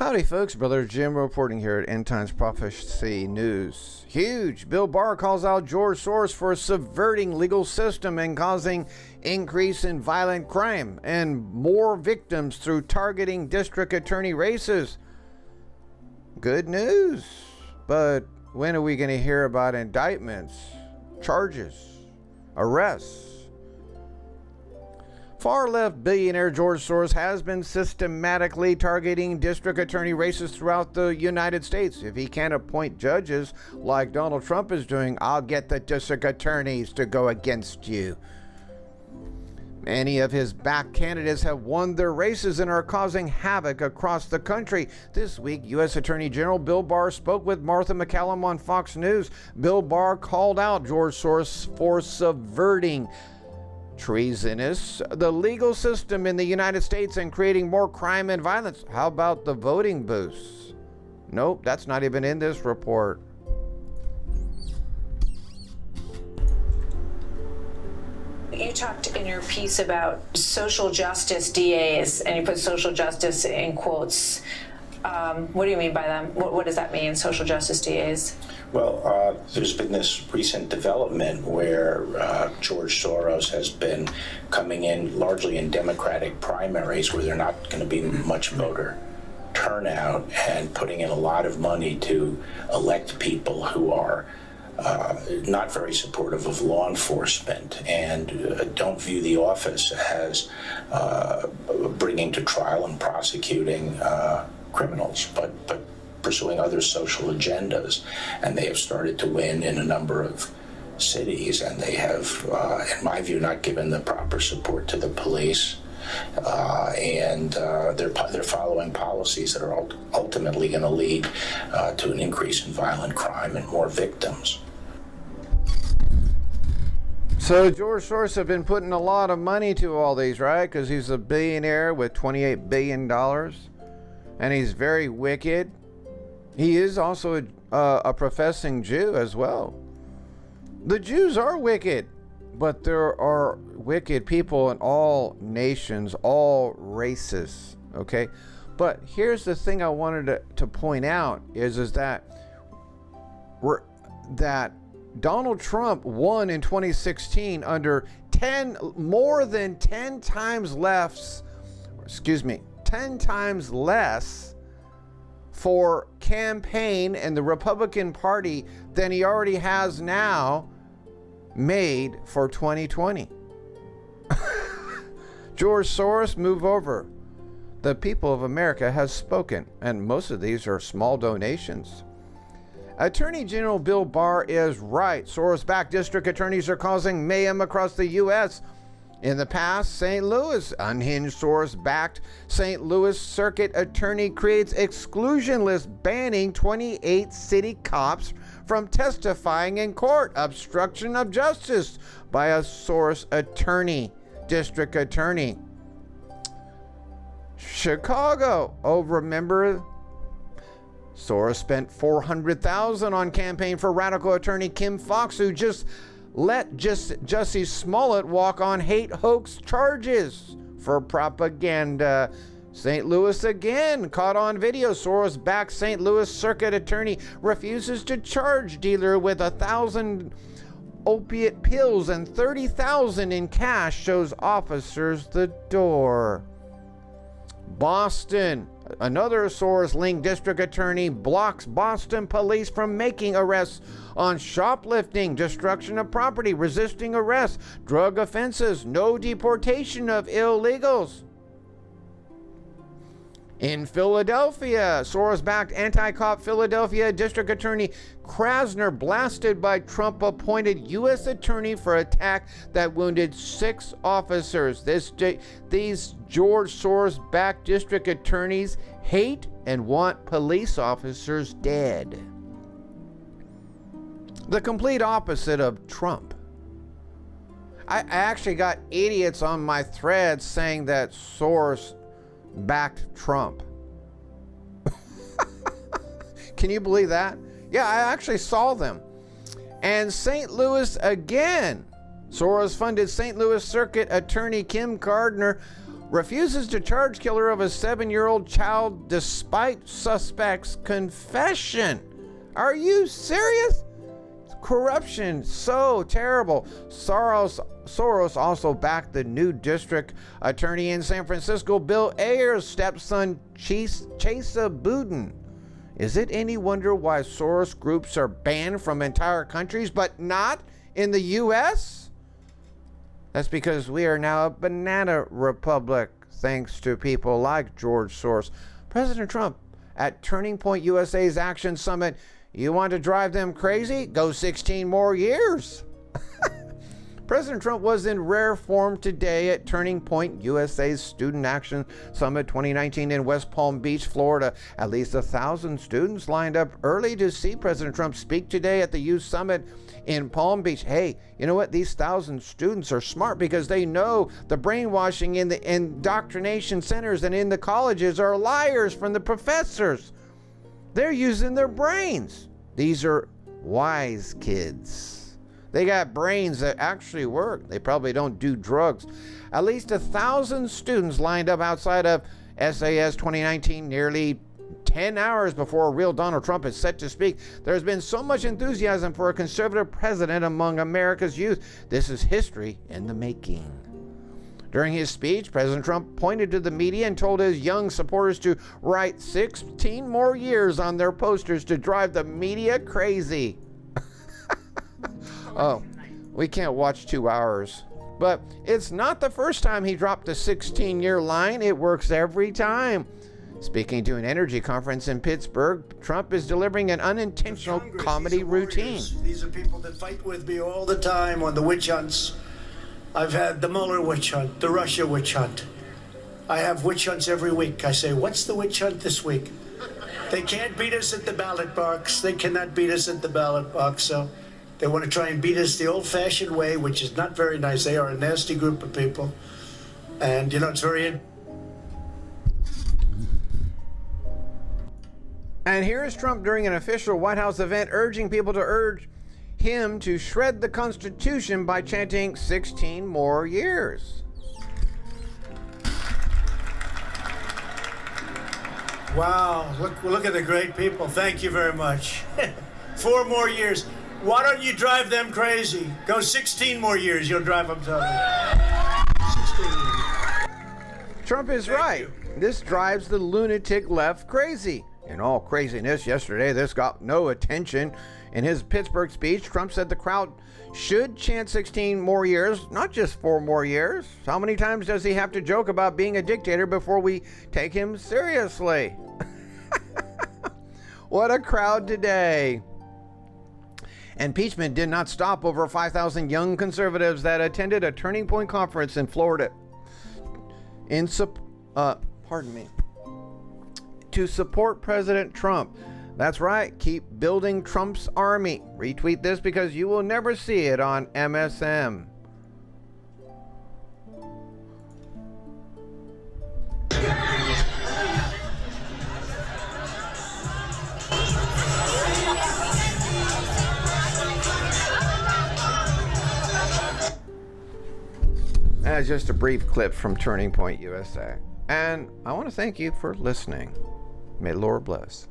Howdy folks, Brother Jim reporting here at End Times Prophecy News. Huge! Bill Barr calls out George Soros for subverting legal system and causing increase in violent crime and more victims through targeting district attorney races. Good news, but when are we going to hear about indictments, charges, arrests? Far-left billionaire George Soros has been systematically targeting district attorney races throughout the United States. If he can't appoint judges like Donald Trump is doing, I'll get the district attorneys to go against you. Many of his backed candidates have won their races and are causing havoc across the country. This week, U.S. Attorney General Bill Barr spoke with Martha McCallum on Fox News. Bill Barr called out George Soros for subverting treasonous the legal system in the United States and creating more crime and violence. How about the voting booths? Nope, that's not even in this report. You talked in your piece about social justice DAs, and you put social justice in quotes. What do you mean by them? What does that mean, social justice DAs? Well, there's been this recent development where George Soros has been coming in largely in Democratic primaries where they're not going to be much voter turnout, and putting in a lot of money to elect people who are not very supportive of law enforcement and don't view the office as bringing to trial and prosecuting criminals, but pursuing other social agendas. And they have started to win in a number of cities, and they have, in my view, not given the proper support to the police. And they're following policies that are ultimately going to lead to an increase in violent crime and more victims. So George Soros have been putting a lot of money to all these, right? Because he's a billionaire with $28 billion, and he's very wicked. He is also a professing Jew as well. The Jews are wicked, but there are wicked people in all nations, all races, okay? But here's the thing I wanted to point out is that Donald Trump won in 2016 under more than 10 times less for campaign in the Republican Party than he already has now made for 2020. George Soros, move over. The people of America has spoken, and most of these are small donations. Attorney General Bill Barr is right. Soros-backed district attorneys are causing mayhem across the U.S. In the past, St. Louis, unhinged Soros-backed St. Louis Circuit Attorney creates exclusion list banning 28 city cops from testifying in court. Obstruction of justice by a Soros attorney, district attorney. Chicago, remember? Soros spent $400,000 on campaign for radical attorney Kim Foxx, who just let Jussie Smollett walk on hate hoax charges for propaganda. St. Louis again, caught on video. Soros-backed St. Louis Circuit Attorney refuses to charge dealer with 1,000 opiate pills and $30,000 in cash, shows officers the door. Boston, another Soros-linked district attorney blocks Boston police from making arrests on shoplifting, destruction of property, resisting arrest, drug offenses, no deportation of illegals. In Philadelphia, Soros-backed anti-cop Philadelphia District Attorney Krasner blasted by Trump-appointed U.S. attorney for attack that wounded 6 officers. These George Soros-backed district attorneys hate and want police officers dead. The complete opposite of Trump. I actually got idiots on my thread saying that Soros backed Trump. Can you believe that? Yeah, I actually saw them. And St. Louis again. Soros funded St. Louis Circuit Attorney Kim Gardner refuses to charge killer of a 7-year-old child despite suspect's confession. Are you serious? Corruption, so terrible. Soros also backed the new district attorney in San Francisco, Bill Ayers' stepson, Chesa Boudin. Is it any wonder why Soros groups are banned from entire countries, but not in the U.S.? That's because we are now a banana republic, thanks to people like George Soros. President Trump at Turning Point USA's Action Summit, you want to drive them crazy? Go 16 more years. President Trump was in rare form today at Turning Point USA's Student Action Summit 2019 in West Palm Beach, Florida. At least 1,000 students lined up early to see President Trump speak today at the Youth Summit in Palm Beach. Hey, you know what? These 1,000 students are smart because they know the brainwashing in the indoctrination centers and in the colleges are liars from the professors. They're using their brains. These are wise kids. They got brains that actually work. They probably don't do drugs. At least 1,000 students lined up outside of SAS 2019 nearly 10 hours before real Donald Trump is set to speak. There's been so much enthusiasm for a conservative president among America's youth. This is history in the making. During his speech, President Trump pointed to the media and told his young supporters to write 16 more years on their posters to drive the media crazy. Oh, we can't watch 2 hours. But it's not the first time he dropped the 16-year line. It works every time. Speaking to an energy conference in Pittsburgh, Trump is delivering an unintentional comedy routine. These are people that fight with me all the time on the witch hunts. I've had the Mueller witch hunt, the Russia witch hunt. I have witch hunts every week. I say, what's the witch hunt this week? They can't beat us at the ballot box. They cannot beat us at the ballot box. So they want to try and beat us the old-fashioned way, which is not very nice. They are a nasty group of people. And, you know, it's very... And here's Trump during an official White House event urging people to urge him to shred the Constitution by chanting 16 more years. Wow, look at the great people. Thank you very much. 4 more years. Why don't you drive them crazy? Go 16 more years, you'll drive them totally. 16 years. Trump is right. This drives the lunatic left crazy. In all craziness, yesterday this got no attention. In his Pittsburgh speech, Trump said the crowd should chant 16 more years, not just 4 more years. How many times does he have to joke about being a dictator before we take him seriously? What a crowd today. Impeachment did not stop over 5,000 young conservatives that attended a Turning Point conference in Florida to support President Trump. That's right, keep building Trump's army. Retweet this because you will never see it on MSM. That's just a brief clip from Turning Point USA. And I want to thank you for listening. May the Lord bless.